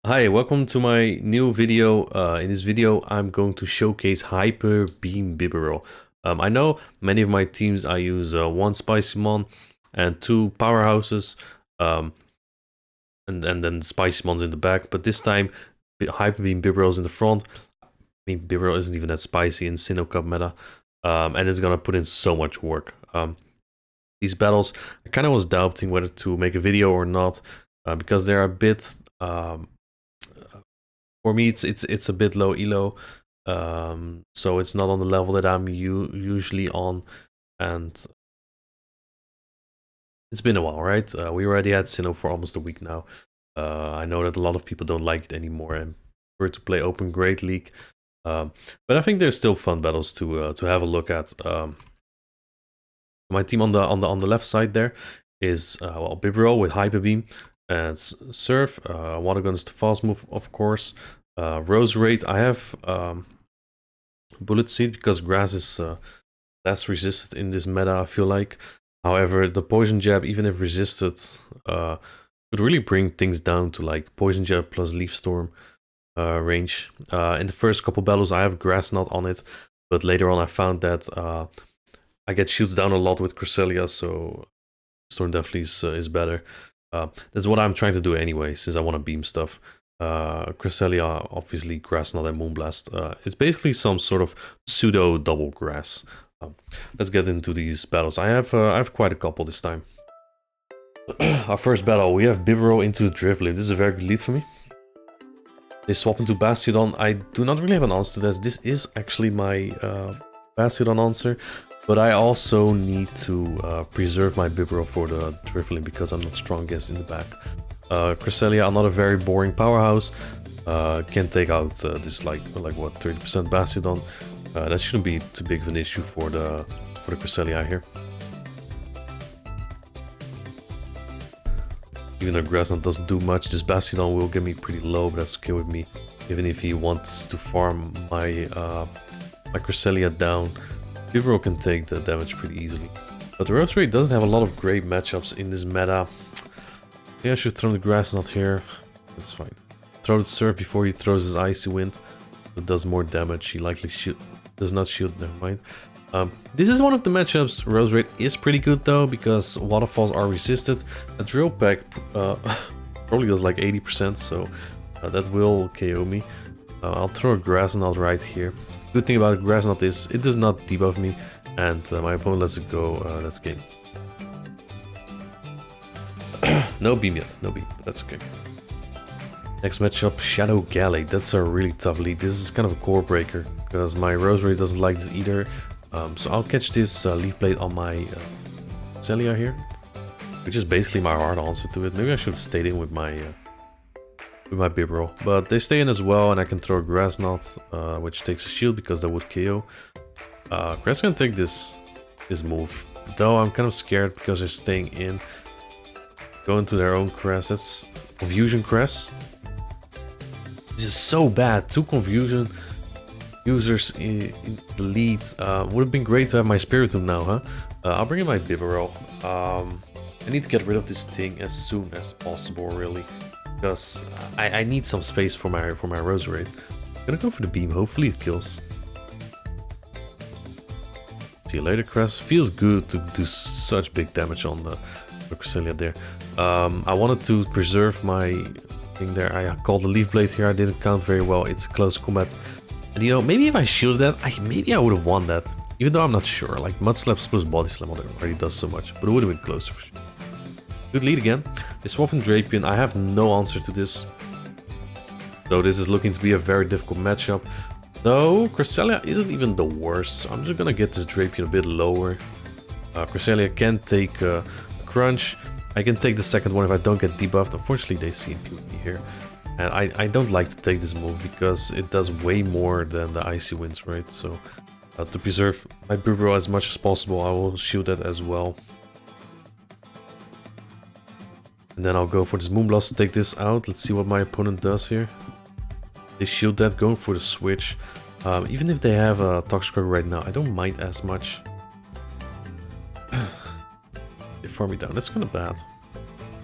Hi, welcome to my new video. In this video, I'm going to showcase Hyper Beam Bibarel. I know many of my teams I use one Spicymon and two powerhouses, and then Spicymons in the back. But this time, Hyper Beam Bibarel's in the front. I mean, Bibarel isn't even that spicy in Sinnoh Cup meta, and it's gonna put in so much work. These battles, I kind of was doubting whether to make a video or not, because they're a bit. For me, it's a bit low elo, so it's not on the level that I'm usually on, and it's been a while, right? We already had Sinnoh for almost a week now. I know that a lot of people don't like it anymore and prefer to play Open Great League, but I think there's still fun battles to have a look at. My team on the left side there is well, Bibarel with Hyper Beam and Surf. Water Gun is the fast move, of course. Rose Rate, I have Bullet Seed because grass is less resisted in this meta, I feel like. However, the Poison Jab, even if resisted, could really bring things down to like Poison Jab plus Leaf Storm range. In the first couple battles, I have Grass Knot on it, but later on I found that I get shoots down a lot with Cresselia, so Storm definitely is better. That's what I'm trying to do anyway, since I want to beam stuff. Cresselia, obviously Grass Knot and Moonblast. It's basically some sort of pseudo double grass. Let's get into these battles. I have quite a couple this time. Our first battle, we have Bibarel into Dribbling. This is a very good lead for me. They swap into Bastiodon. I do not really have an answer to this. This is actually my Bastiodon answer, but I also need to preserve my Bibarel for the Dribbling because I'm not strong against in the back. Cresselia, another very boring powerhouse, can take out this like what 30% Bastiodon. That shouldn't be too big of an issue for the Cresselia here. Even though Grass Knot doesn't do much, this Bastiodon will get me pretty low, but that's okay with me. Even if he wants to farm my my Cresselia down, Bibarel can take the damage pretty easily. But the Rose Rate doesn't have a lot of great matchups in this meta. Yeah, I should throw the Grass Knot here. That's fine. Throw the Surf before he throws his Icy Wind. It does more damage. He likely does not shield. Never mind. This is one of the matchups. Rose Rate is pretty good though, because waterfalls are resisted. A Drill Peck probably does like 80%, so that will KO me. I'll throw a Grass Knot right here. Good thing about Grass Knot is it does not debuff me, and my opponent lets it go. That's game. No beam yet, no beam, but that's okay. Next matchup, Shadow Galley. That's a really tough lead. This is kind of a core breaker, because my Rose Rate doesn't like this either. So I'll catch this Leaf Blade on my Celia here, which is basically my hard answer to it. Maybe I should have stayed in with my Bibarel, but they stay in as well, and I can throw a Grass Knot, which takes a shield because that would KO. Grass can take this move, though I'm kind of scared because they're staying in. Go into their own crest. That's Confusion Crest. This is so bad. 2 Confusion users in the lead. Would have been great to have my Spiritomb now, huh? I'll bring in my Bibarel. I need to get rid of this thing as soon as possible, really, because I need some space for my Rose Rate. I'm gonna go for the beam. Hopefully it kills. See you later, Crest. Feels good to do such big damage on the Cresselia there. I wanted to preserve my thing there. I called the Leaf Blade here. I didn't count very well. It's a close combat. And you know, maybe if I shielded that, maybe I would have won that. Even though I'm not sure. Like Mud Slaps plus Body Slam already does so much. But it would have been closer for sure. Good lead again. They swap in Drapion. I have no answer to this. So this is looking to be a very difficult matchup. Though Cresselia isn't even the worst. So I'm just gonna get this Drapion a bit lower. Cresselia can take Crunch. I can take the second one if I don't get debuffed. Unfortunately, they CMP me here. And I don't like to take this move because it does way more than the Icy Winds, right? So to preserve my Bibarel as much as possible, I will shield that as well. And then I'll go for this Moonblast to take this out. Let's see what my opponent does here. They shield that, going for the switch. Even if they have a Toxicroak right now, I don't mind as much. They farm me down. That's kind of bad.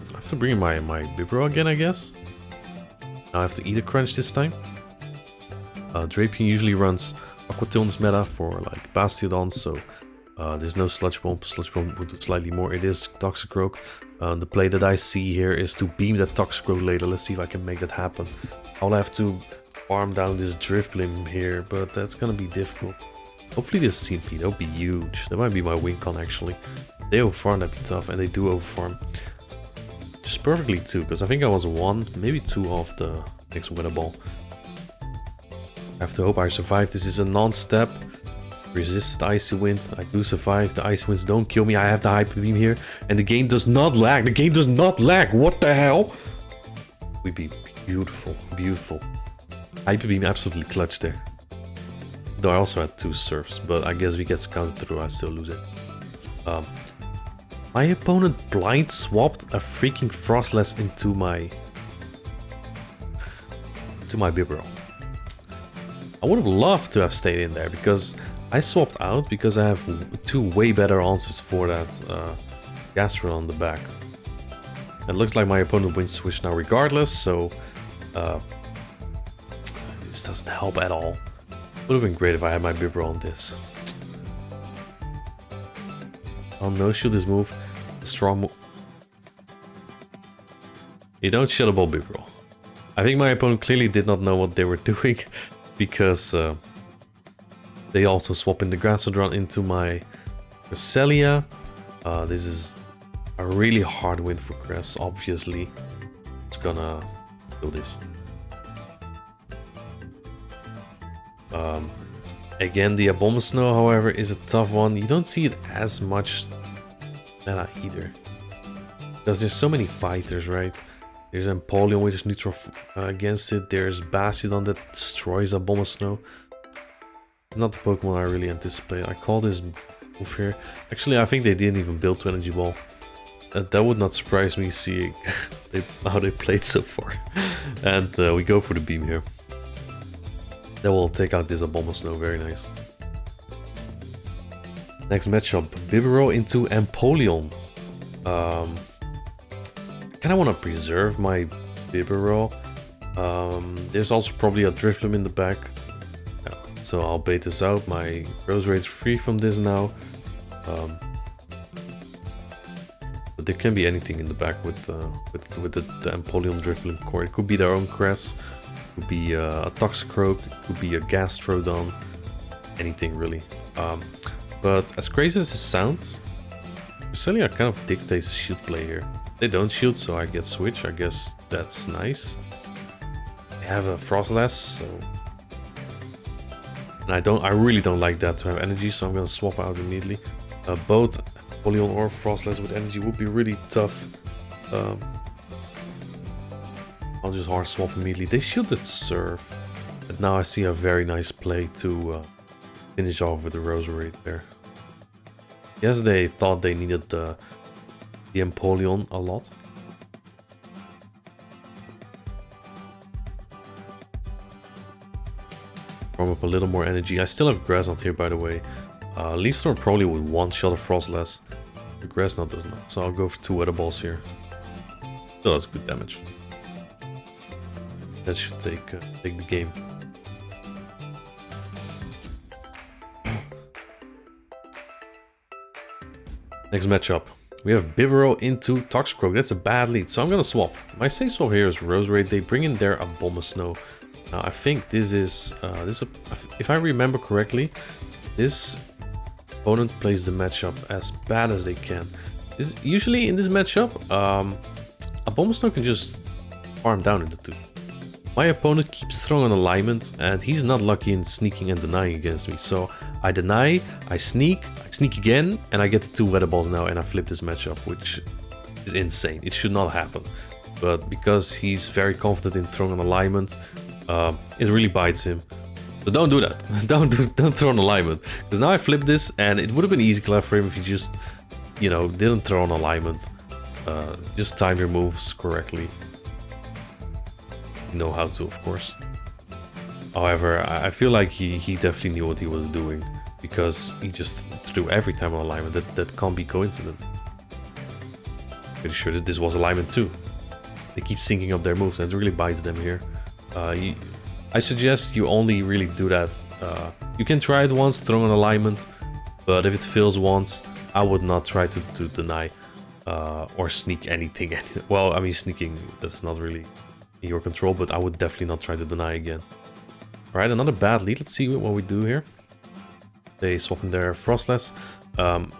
I have to bring in my Bibarel again, I guess. Now I have to eat a crunch this time. Drapion usually runs Aqua-Tail in this meta for like Bastiodon, so there's no Sludge Bomb. Sludge Bomb would do slightly more. It is Toxicroak. The play that I see here is to beam that Toxicroak later. Let's see if I can make that happen. I'll have to farm down this Drifblim here, but that's gonna be difficult. Hopefully this CMP, that would be huge. That might be my win con actually. They overfarm, that'd be tough, and they do overfarm. Just perfectly too, because I think I was 1, maybe 2 off the next Weather Ball. I have to hope I survive. This is a non-step. Resisted Icy Wind. I do survive. The Icy Winds don't kill me. I have the Hyper Beam here. And the game does not lag. The game does not lag. What the hell? We'd be beautiful. Beautiful. Hyper Beam absolutely clutch there. Though I also had 2 surfs. But I guess if he gets counted through, I still lose it. My opponent blind swapped a freaking Frostless into my Bibarel. I would have loved to have stayed in there because I swapped out because I have 2 way better answers for that Gastrodon on the back. It looks like my opponent wins switch now regardless, so this doesn't help at all. Would have been great if I had my Bibarel on this. I'll no-shield this move. Strong move. You don't Shadow Ball Bibarel. I think my opponent clearly did not know what they were doing because they also swap in the Grassodron into my Cresselia. This is a really hard win for Cress, obviously. Just gonna do this. Again, the Abomasnow, however, is a tough one. You don't see it as much meta either. Because there's so many fighters, right? There's Empoleon which is neutral against it. There's Bastiodon that destroys Abomasnow. It's not the Pokemon I really anticipate. I call this move here. Actually, I think they didn't even build to Energy Ball. That would not surprise me seeing how they played so far. And we go for the beam here. That will take out this Abomasnow, very nice. Next matchup, Bibarel into Empoleon. I kind of want to preserve my Bibarel. There's also probably a Drifblim in the back. So I'll bait this out. My Roserad's free from this now. But there can be anything in the back with the Empoleon Drifblim core. It could be their own Cress. Could be a Toxicroak, could be a Gastrodon, anything really. But as crazy as it sounds, Cresselia kind of dictates the shield play here. They don't shield, so I get switch. I guess that's nice. I have a Frostless, so and I really don't like that to have energy, so I'm gonna swap out immediately. Both Empoleon or Frostless with energy would be really tough. I'll just hard swap immediately. They shielded Surf. But now I see a very nice play to finish off with the Roserade there. Yes, they thought they needed the Empoleon a lot. Farm up a little more energy. I still have Grass Knot here, by the way. Leaf Storm probably would one-shot a Frostless. The Grass Knot does not. So I'll go for 2 Weather Balls here. Still has good damage. That should take the game. Next matchup. We have Bibarel into Toxicroak. That's a bad lead, so I'm gonna swap. My safe swap here is Roserade. They bring in their Abomasnow. Now I think this is if I remember correctly, this opponent plays the matchup as bad as they can. Usually in this matchup, Abomasnow can just farm down into 2. My opponent keeps throwing on alignment, and he's not lucky in sneaking and denying against me. So I deny, I sneak again, and I get the 2 Weather Balls now, and I flip this matchup, which is insane. It should not happen. But because he's very confident in throwing on alignment, it really bites him. So don't do that. Don't throw on alignment. Because now I flip this, and it would have been easy collab for him if he just, you know, didn't throw on alignment. Just time your moves correctly. Know how to, of course. However, I feel like he definitely knew what he was doing, because he just threw every time on alignment. That can't be coincidence. Pretty sure that this was alignment too. They keep syncing up their moves, and it really bites them here. I suggest you only really do that. You can try it once, throw an alignment, but if it fails once, I would not try to deny or sneak anything. Well, I mean, sneaking, that's not really in your control, but I would definitely not try to deny again. All right, another bad lead. Let's see what we do here. They swap in their Frostless.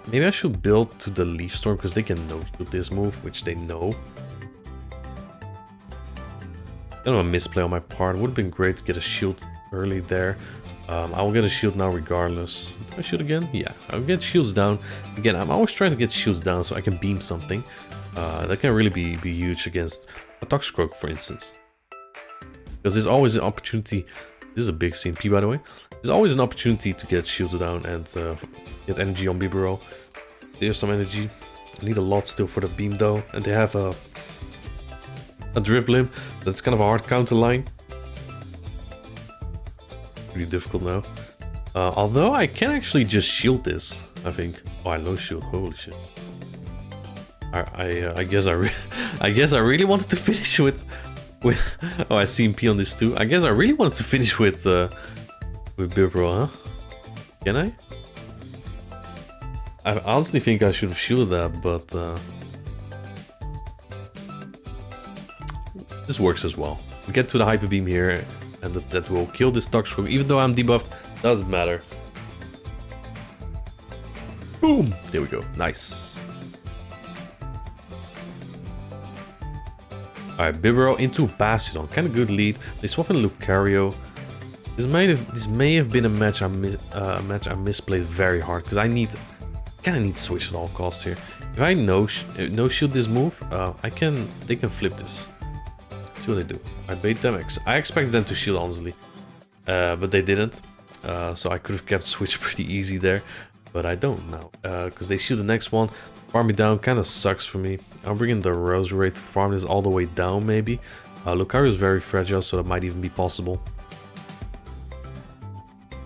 Maybe I should build to the Leaf Storm because they can no-shoot this move, which they know. Kind of a misplay on my part. Would have been great to get a shield early there. I will get a shield now regardless. Do I shield again? Yeah, I'll get shields down. Again, I'm always trying to get shields down so I can beam something. That can really be huge against a Toxicroak, for instance. Because there's always an opportunity. This is a big CMP, by the way. There's always an opportunity to get shields down and get energy on Bibarel. There's some energy. I need a lot still for the beam though. And they have a Drifblim. That's kind of a hard counter line. Pretty difficult now. Although I can actually just shield this, I think. Oh, I low shield. Holy shit. I guess I really wanted to finish with oh, I see MP on this too. I guess I really wanted to finish with Bibarel, huh? Can I? I honestly think I should have shielded that, but this works as well. We get to the Hyper Beam here, and that will kill this Toxicroak. Even though I'm debuffed, doesn't matter. Boom! There we go. Nice. Alright, Bibarel into Bastion. Kind of good lead. They swap in Lucario. This may have been a match I misplayed very hard because I kind of need to switch at all costs here. If I no shield this move, they can flip this. Let's see what they do. I bait them. I expected them to shield honestly, but they didn't. So I could have kept switch pretty easy there, but I don't now because they shield the next one. Farm me down kind of sucks for me. I'll bring in the Roserade to farm this all the way down maybe. Lucario is very fragile, so that might even be possible.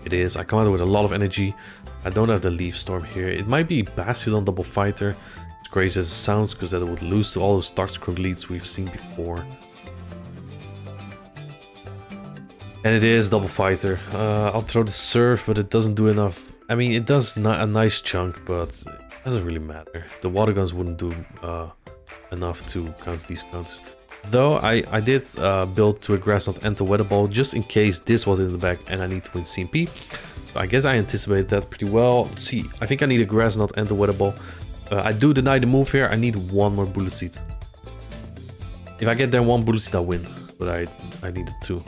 It is. I come out with a lot of energy. I don't have the Leaf Storm here. It might be Bastiodon Double Fighter. As crazy as it sounds, because that it would lose to all those Toxicroak leads we've seen before. And it is Double Fighter. I'll throw the Surf, but it doesn't do enough. I mean, it does a nice chunk, but it doesn't really matter. The Water Guns wouldn't do enough to counter these counters. Though I did build to a Grass Knot and the Weather Ball just in case this was in the back and I need to win CMP. So I guess I anticipated that pretty well. Let's see, I think I need a Grass Knot and the Weather Ball. I do deny the move here. I need one more Bullet Seed. If I get there one Bullet Seed, I'll win. But I needed two.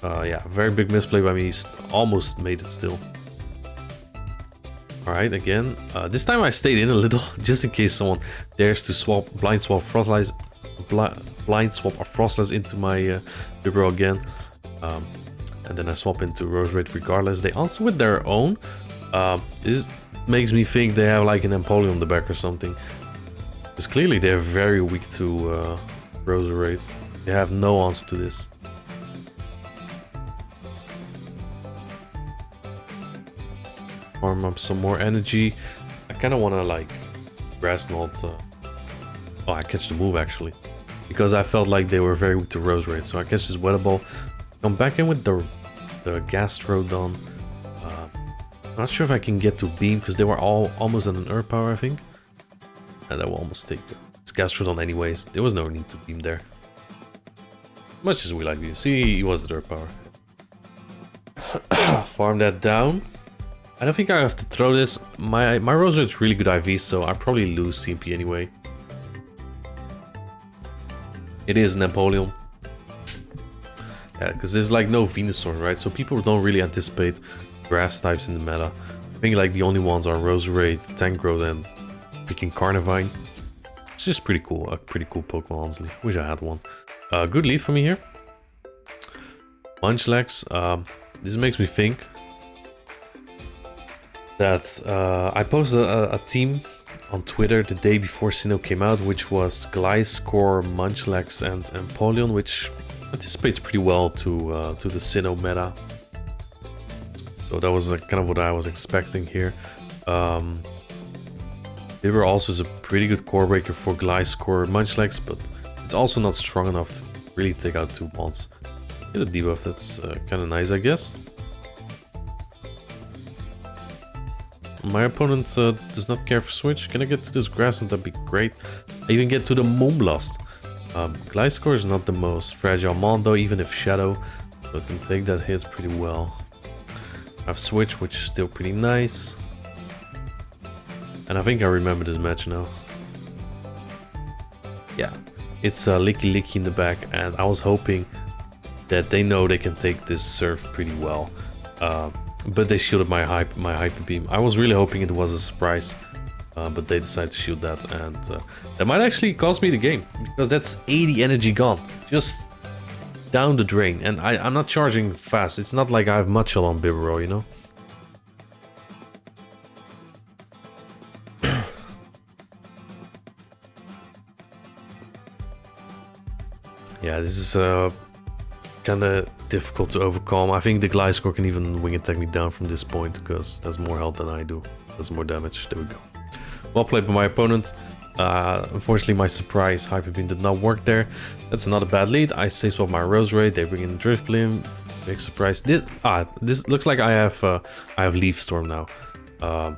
Yeah, very big misplay by me. Almost made it still. Alright, again. This time I stayed in a little just in case someone dares to blind swap Frostless. Blind swap a Frostless into my Bibarel again, and then I swap into Roserade regardless. They answer with their own. This makes me think they have like an Empoleon on the back or something, because clearly they're very weak to Roserade. They have no answer to this. Farm up some more energy. I kind of want to like Grass Knot. Oh, I catch the move actually. Because I felt like they were very weak to Roserade. So I catch this Weather Ball. Come back in with the Gastrodon. Not sure if I can get to Beam because they were all almost at an Earth Power, I think. And that will almost take it's Gastrodon anyways. There was no need to Beam there. Much as we like to see, he was at Earth Power. Farm that down. I don't think I have to throw this. My Roserade is really good IV, so I probably lose CMP anyway. It is an Empoleon. Yeah, because there's like no Venusaur, right? So people don't really anticipate grass types in the meta. I think like the only ones are Roserade, Tangrowth, and freaking Carnivine. It's just pretty cool. A pretty cool Pokemon, honestly. Wish I had one. Good lead for me here. Munchlax. This makes me think that I posted a team on Twitter the day before Sinnoh came out, which was Gliscor, Munchlax, and Empoleon, which anticipates pretty well to the Sinnoh meta. So that was kind of what I was expecting here. Bibarel also is a pretty good core breaker for Gliscor, Munchlax, but it's also not strong enough really take out 2 bonds. Get a debuff, that's kind of nice, I guess. My opponent does not care for switch. Can I get to this grass? That'd be great. I even get to the Moonblast. Gliscor is not the most fragile mon though, even if Shadow. So it can take that hit pretty well. I have switch, which is still pretty nice. And I think I remember this match now. Yeah, it's Licky Licky in the back, and I was hoping that they know they can take this serve pretty well. But they shielded my Hyper Beam. I was really hoping it was a surprise, but they decided to shield that, and that might actually cost me the game, because that's 80 energy gone, just down the drain. And I'm not charging fast. It's not like I have much on Bibarel, you know? Yeah, this is kind of difficult to overcome. I think the Gliscor can even wing attack me down from this point, because that's more health than I do. That's more damage. There we go. Well played by my opponent. Unfortunately, my surprise Hyper Beam did not work there. That's another bad lead. I say swap my Roserade. They bring in Drift Beam. Big surprise. This looks like I have Leaf Storm now, and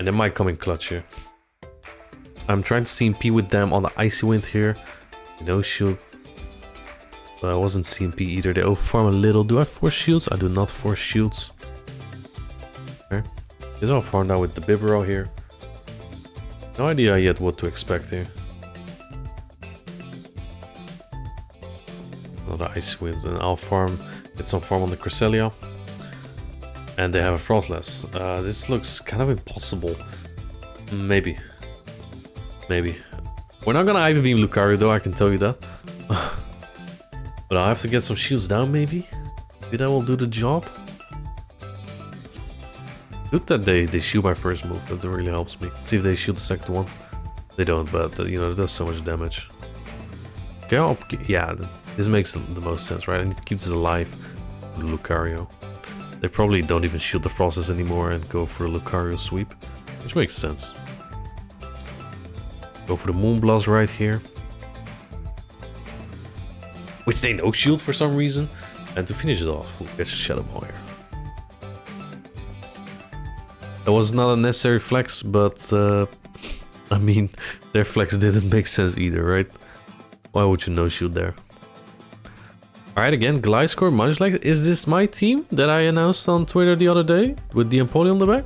it might come in clutch here. I'm trying to CMP with them on the Icy Wind here. No shield. But I wasn't CMP either. They overfarm a little. Do I force shields? I do not force shields. Okay. This all farmed out with the Bibarel here. No idea yet what to expect here. Another Ice Winds, and I'll get some farm on the Cresselia. And they have a Frostless. This looks kind of impossible. Maybe. We're not gonna Ivy Beam Lucario though, I can tell you that. But I'll have to get some shields down maybe. Maybe that will do the job. Good that they shield my first move, that really helps me. See if they shield the second one. They don't, but you know, it does so much damage. Okay, yeah, this makes the most sense, right? I need to keep this alive with Lucario. They probably don't even shield the Frostless anymore and go for a Lucario sweep, which makes sense. Go for the Moonblast right here, which they no shield for some reason. And to finish it off, we'll catch a Shadow Ball here. That was not a necessary flex, but I mean, their flex didn't make sense either, right? Why would you no shield there? Alright, again, Gliscor, Munchlax. Is this my team that I announced on Twitter the other day with the Empoleon on the back?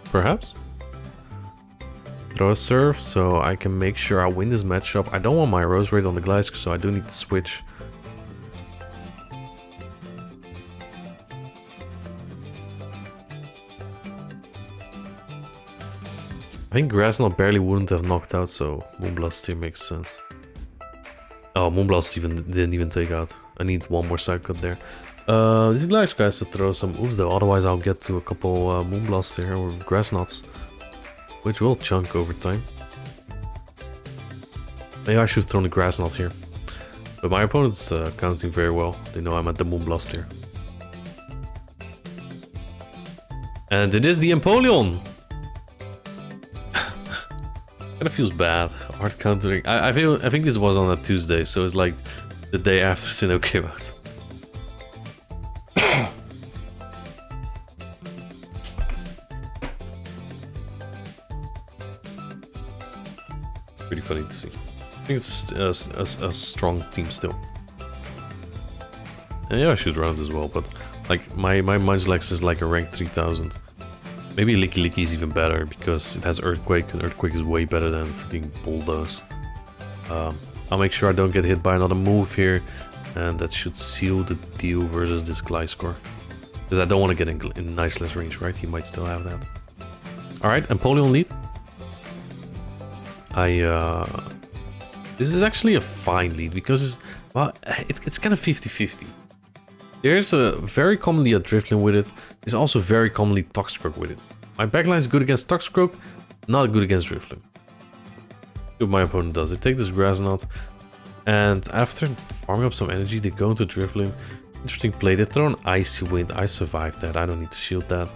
Perhaps. Throw a Surf so I can make sure I win this matchup. I don't want my Roserade on the Gliscor, so I do need to switch. I think Grassnot barely wouldn't have knocked out, so Moonblast here makes sense. Oh, Moonblast didn't even take out. I need one more side cut there. This Gliscor has to throw some oofs though, otherwise I'll get to a couple Moonblasts here or Grassnots, which will chunk over time. Maybe I should have thrown the Grassnot here. But my opponent's counting very well. They know I'm at the Moonblast here. And it is the Empoleon! Kinda feels bad. Hard countering. I think this was on a Tuesday, so it's like the day after Sinnoh came out. Pretty funny to see. I think it's a strong team still. And yeah, I should run it as well, but like my Munchlax is like a rank 3000. Maybe Licky Licky is even better because it has Earthquake, and Earthquake is way better than freaking Bulldoze. I'll make sure I don't get hit by another move here, and that should seal the deal versus this Gliscor. Because I don't want to get in Niceless range, right? He might still have that. Alright, Empoleon lead. This is actually a fine lead because well, it's kind of 50-50. There's very commonly a Drifloon with it. There's also very commonly Toxicroak with it. My backline is good against Toxicroak, not good against Drifloon. See what my opponent does. They take this Grassnot, and after farming up some energy, they go into Drifloon. Interesting play. They throw an Icy Wind. I survived that. I don't need to shield that.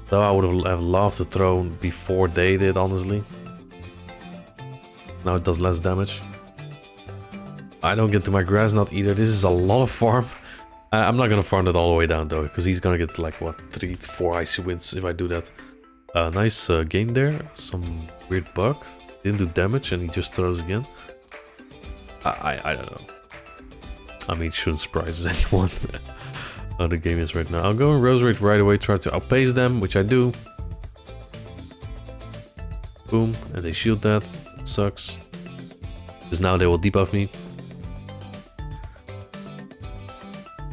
Though I would have loved to throw before they did, honestly. Now it does less damage. I don't get to my grass knot either. This is a lot of farm. I'm not gonna farm it all the way down though, because he's gonna get like, what, 3 to 4 icy winds if I do that. Nice game there. Some weird bug. Didn't do damage and he just throws again. I don't know. I mean, it shouldn't surprise anyone how the game is right now. I'll go in Rose Raid right away, try to outpace them, which I do. Boom, and they shield that. It sucks. Because now they will debuff me.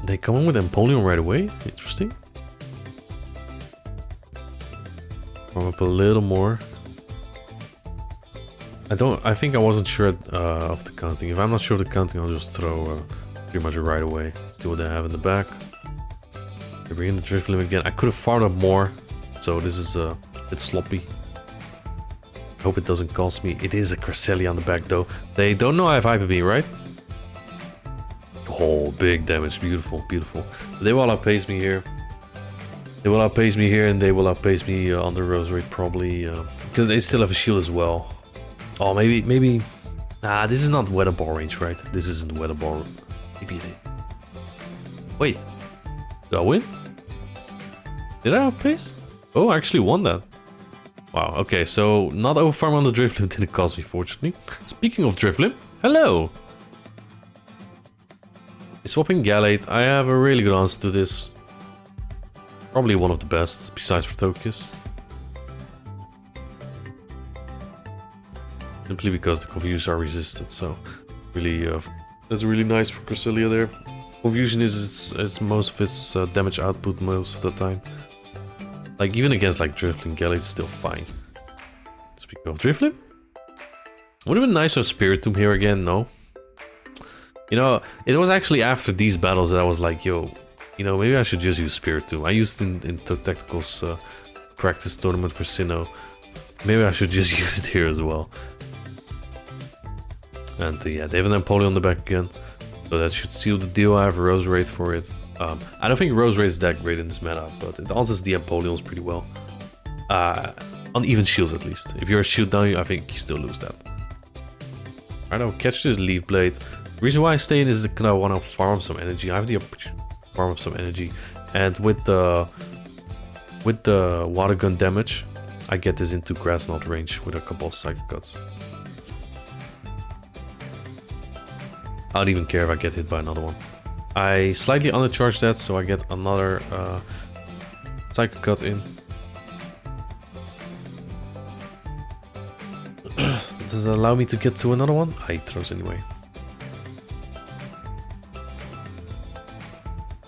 They come in with Empoleon right away. Interesting. Warm up a little more. I think I wasn't sure of the counting. If I'm not sure of the counting, I'll just throw pretty much right away. Let's see what they have in the back. They bring in the Drifloon again. I could have farmed up more, so this is a bit sloppy. I hope it doesn't cost me. It is a Cresselia on the back though. They don't know I have Hyper Beam, right? Oh, big damage. Beautiful, beautiful. They will outpace me here. They will outpace me here and they will outpace me on the Rose Raid probably. Because they still have a shield as well. Oh, maybe... Nah, this is not Weather Ball range, right? This isn't Weather Ball. Maybe it is. Wait. Did I win? Did I outpace? Oh, I actually won that. Wow, okay, so not overfarm on the Drifloon didn't cost me, fortunately. Speaking of Drifloon, hello! Swapping Gallade, I have a really good answer to this. Probably one of the best, besides for Tokius. Simply because the Confusions are resisted, so really, that's really nice for Cresselia there. Confusion is most of its damage output most of the time. Like even against like Drifloon, Gallade's still fine. Speaking of Drifloon, would have been nice to have Spirit Tomb here again, no? You know, it was actually after these battles that I was like, yo, you know, maybe I should just use Spirit Tomb. I used it in Tactical's practice tournament for Sinnoh. Maybe I should just use it here as well. And yeah, they have an Empoleon on the back again. So that should seal the deal. I have a Rose Raid for it. I don't think Rose Raid is that great in this meta, but it answers the Empoleons pretty well. On even shields at least. If you're a shield down, I think you still lose that. I don't catch this Leaf Blade. The reason why I stay in is because I want to farm some energy. I have the opportunity to farm up some energy. And with the water gun damage, I get this into grass knot range with a couple of Psychic Cuts. I don't even care if I get hit by another one. I slightly undercharge that, so I get another Psychic Cut in. Does it allow me to get to another one? He throws anyway.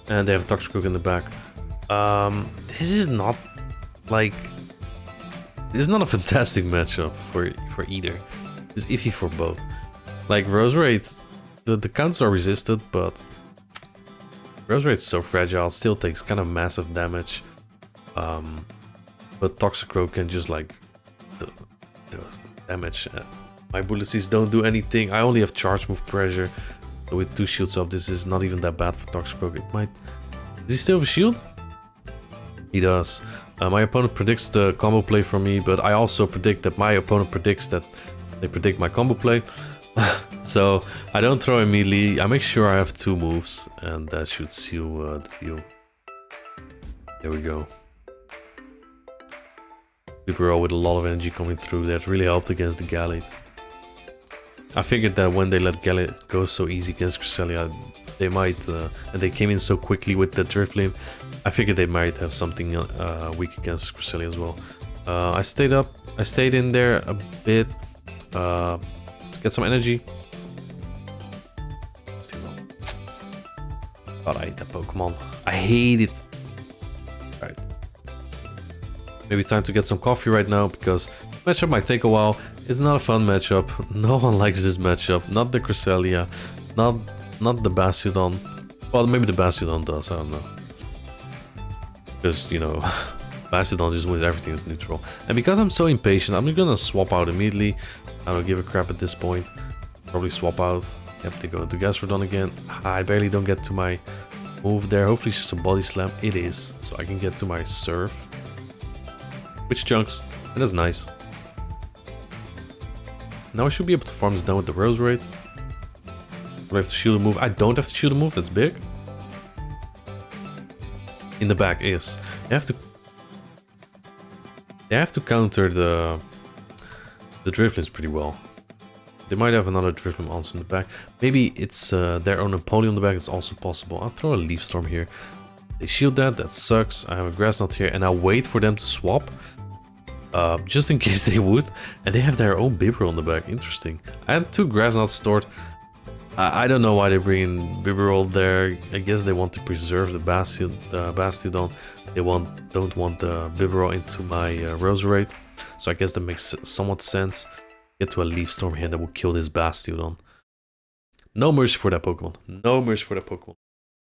And they have Toxicroak in the back. This is not like... This is not a fantastic matchup for either. It's iffy for both. Like Rose Raid, the counters are resisted, but Rose Raid's so fragile, still takes kind of massive damage. But Toxicroak can just like do damage. My Bullets don't do anything. I only have charge move pressure. So with 2 shields up, this is not even that bad for Toxicroak. It might... Does he still have a shield? He does. My opponent predicts the combo play for me, but I also predict that my opponent predicts that they predict my combo play. So I don't throw immediately. I make sure I have 2 moves, and that should seal the deal. There we go. Bibarel with a lot of energy coming through. That really helped against the Gallade. I figured that when they let Gallade go so easy against Cresselia, they might, and they came in so quickly with the Drifloon, I figured they might have something weak against Cresselia as well. I stayed in there a bit to get some energy. God, I hate that Pokemon. I hate it. Right. Maybe time to get some coffee right now, because this matchup might take a while. It's not a fun matchup. No one likes this matchup. Not the Cresselia. Not the Bastiodon. Well, maybe the Bastiodon does. I don't know. Because, you know, Bastiodon just wins everything as neutral. And because I'm so impatient, I'm gonna swap out immediately. I don't give a crap at this point. Probably swap out. Yep, they go into Gastrodon again. I barely don't get to my move there. Hopefully it's just a Body Slam. It is. So I can get to my Surf. Which chunks. And that's nice. Now I should be able to farm this down with the Rose Raid. Do I have to shield a move? I don't have to shield a move. That's big. In the back is they have to counter the Driftlings pretty well. They might have another Driftling also in the back. Maybe it's their own Napoleon in the back. It's also possible. I'll throw a Leaf Storm here. They shield that. That sucks. I have a Grass Knot here, and I'll wait for them to swap. Just in case they would. And they have their own Bibarel in the back. Interesting. I had 2 Grass Knots stored. I don't know why they bring in Bibarel there. I guess they want to preserve the Bastiodon. They don't want the Bibarel into my Roserade. So I guess that makes somewhat sense. Get to a Leaf Storm here that will kill this Bastiodon. No mercy for that Pokemon. No mercy for that Pokemon.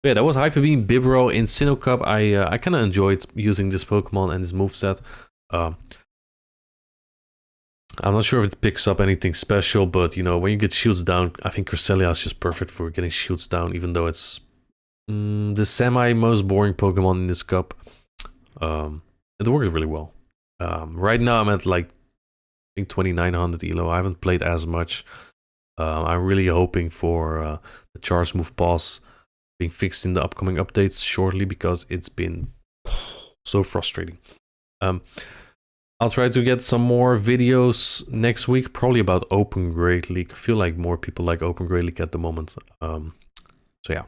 But yeah, that was Hyper Beam Bibarel in Sinnoh Cup. I kind of enjoyed using this Pokemon and this moveset. I'm not sure if it picks up anything special, but you know, when you get shields down, I think Cresselia is just perfect for getting shields down, even though it's the semi-most boring Pokemon in this cup. It works really well. Right now I'm at like, I think 2900 elo. I haven't played as much. I'm really hoping for the Charge Move Pause being fixed in the upcoming updates shortly, because it's been so frustrating. I'll try to get some more videos next week, probably about Open Great League. I feel like more people like Open Great League at the moment. So yeah,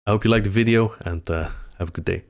I hope you liked the video, and have a good day.